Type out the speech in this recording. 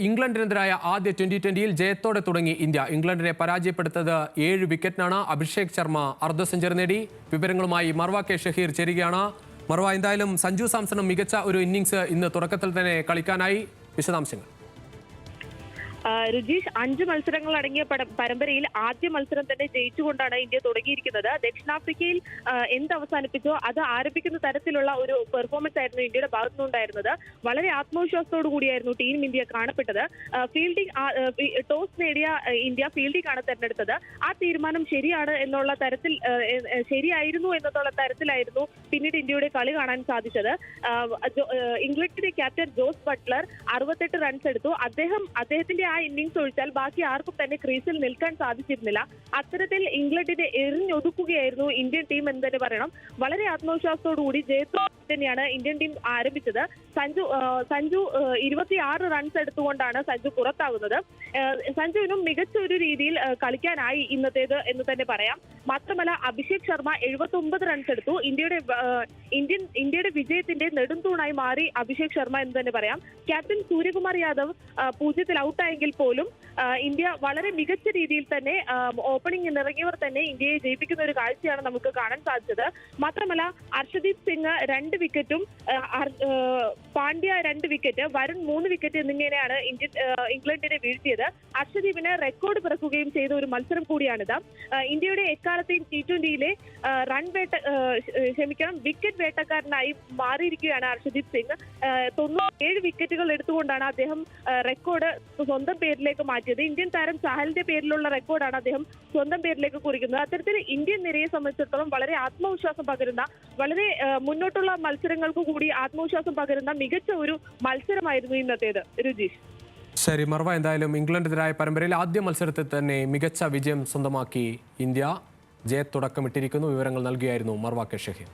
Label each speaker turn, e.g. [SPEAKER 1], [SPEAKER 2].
[SPEAKER 1] ഇംഗ്ലണ്ടിനെതിരായ ആദ്യ 2020-ൽ ജയത്തോടെ തുടങ്ങി ഇന്ത്യ. ഇംഗ്ലണ്ടിനെ പരാജയപ്പെടുത്തത് 7 വിക്കറ്റിനാണ്. അഭിഷേക് ശർമ്മ അർദ്ധ സെഞ്ചുറി നേടി. വിവരങ്ങളുമായി മർവ കെ ഷഹീർ ചേരുകയാണ്. മർവ, എന്തായാലും സഞ്ജു സാംസണും മികച്ച ഒരു ഇന്നിംഗ്സ് ഇന്ന് തുടക്കത്തിൽ തന്നെ കളിക്കാനായി. വിശദാംശങ്ങൾ.
[SPEAKER 2] രുജീഷ്, 5 മത്സരങ്ങൾ അടങ്ങിയ പരമ്പരയിൽ ആദ്യ മത്സരം തന്നെ ജയിച്ചുകൊണ്ടാണ് ഇന്ത്യ തുടങ്ങിയിരിക്കുന്നത്. ദക്ഷിണാഫ്രിക്കയിൽ എന്ത് അവസാനിപ്പിച്ചോ അത് ആരംഭിക്കുന്ന തരത്തിലുള്ള ഒരു പെർഫോമൻസ് ആയിരുന്നു ഇന്ത്യയുടെ ഭാഗത്തുനിന്നുണ്ടായിരുന്നത്. വളരെ ആത്മവിശ്വാസത്തോടു കൂടിയായിരുന്നു ടീം ഇന്ത്യ കാണപ്പെട്ടത്. ടോസ് നേടിയ ഇന്ത്യ ഫീൽഡിംഗ് ആണ് തെരഞ്ഞെടുത്തത്. ആ തീരുമാനം ശരിയാണ് എന്നുള്ള തരത്തിൽ ശരിയായിരുന്നു എന്നുള്ള തരത്തിലായിരുന്നു പിന്നീട് ഇന്ത്യയുടെ കളി കാണാൻ സാധിച്ചത്. ഇംഗ്ലണ്ടിന്റെ ക്യാപ്റ്റൻ ജോസ് ബട്ട്ലർ 68 റൺസ് എടുത്തു. അദ്ദേഹത്തിന്റെ ആ ഇന്നിംഗ്സ് ഒഴിച്ചാൽ ബാക്കി ആർക്കും തന്നെ ക്രീസിൽ നിൽക്കാൻ സാധിച്ചിരുന്നില്ല. അത്തരത്തിൽ ഇംഗ്ലണ്ടിനെ എറിഞ്ഞൊതുക്കുകയായിരുന്നു ഇന്ത്യൻ ടീം എന്ന് തന്നെ പറയണം. വളരെ ആത്മവിശ്വാസത്തോടുകൂടി ജയത്തോടെ തന്നെയാണ് ഇന്ത്യൻ ടീം ആരംഭിച്ചത്. സഞ്ജു 26 റൺസ് എടുത്തുകൊണ്ടാണ് സഞ്ജു പുറത്താകുന്നത്. സഞ്ജുവിനും മികച്ച ഒരു രീതിയിൽ കളിക്കാനായി ഇന്നത്തേത് എന്ന് തന്നെ പറയാം. മാത്രമല്ല, അഭിഷേക് ശർമ്മ 79 റൺസ് എടുത്തു. ഇന്ത്യയുടെ വിജയത്തിന്റെ നെടുംതൂണായി മാറി അഭിഷേക് ശർമ്മ എന്ന് തന്നെ പറയാം. ക്യാപ്റ്റൻ സൂര്യകുമാർ യാദവ് 0-ൽ ഔട്ടായെങ്കിൽ പോലും ഇന്ത്യ വളരെ മികച്ച രീതിയിൽ തന്നെ ഓപ്പണിംഗ് ഇറങ്ങിയവർ തന്നെ ഇന്ത്യയെ ജയിപ്പിക്കുന്ന ഒരു കാഴ്ചയാണ് നമുക്ക് കാണാൻ സാധിച്ചത്. മാത്രമല്ല, അർഷദീപ് സിംഗ് 2 വിക്കറ്റും പാണ്ഡ്യ 2 വിക്കറ്റ്, വരുൺ 3 വിക്കറ്റ് എന്നിങ്ങനെയാണ് ഇംഗ്ലണ്ടിനെ വീഴ്ത്തിയത്. അർഷദീപിന് റെക്കോർഡ് പിറക്കുകയും ചെയ്ത ഒരു മത്സരം കൂടിയാണിത്. ഇന്ത്യയുടെ എക്കാലത്തെയും T20-യിലെ വിക്കറ്റ് വേട്ടക്കാരനായി മാറിയിരിക്കുകയാണ് അർഷദീപ് സിംഗ്. 97 വിക്കറ്റുകൾ എടുത്തുകൊണ്ടാണ് അദ്ദേഹം റെക്കോർഡ് സ്വന്തം പേരിലേക്ക് മാറ്റിയത്. ഇന്ത്യൻ താരം ചഹലിന്റെ പേരിലുള്ള റെക്കോർഡാണ് അദ്ദേഹം സ്വന്തം പേരിലേക്ക് കുറിക്കുന്നത്. അത്തരത്തിൽ ഇന്ത്യൻ നിരയെ സംബന്ധിച്ചിടത്തോളം വളരെ ആത്മവിശ്വാസം പകരുന്ന, വളരെ മുന്നോട്ടുള്ള മത്സരങ്ങൾക്ക് കൂടി ആത്മവിശ്വാസം പകരുന്ന മികച്ച ഒരു മത്സരമായിരുന്നു ഇന്നത്തേത്. രുജീഷ്.
[SPEAKER 1] ശരി മർവ, എന്തായാലും ഇംഗ്ലണ്ടിനെതിരായ പരമ്പരയിൽ ആദ്യ മത്സരത്തിൽ തന്നെ മികച്ച വിജയം സ്വന്തമാക്കി ഇന്ത്യ ജയത്തുടക്കമിട്ടിരിക്കുന്നു. വിവരങ്ങൾ നൽകിയായിരുന്നു മർവ കെ ഷഹീർ.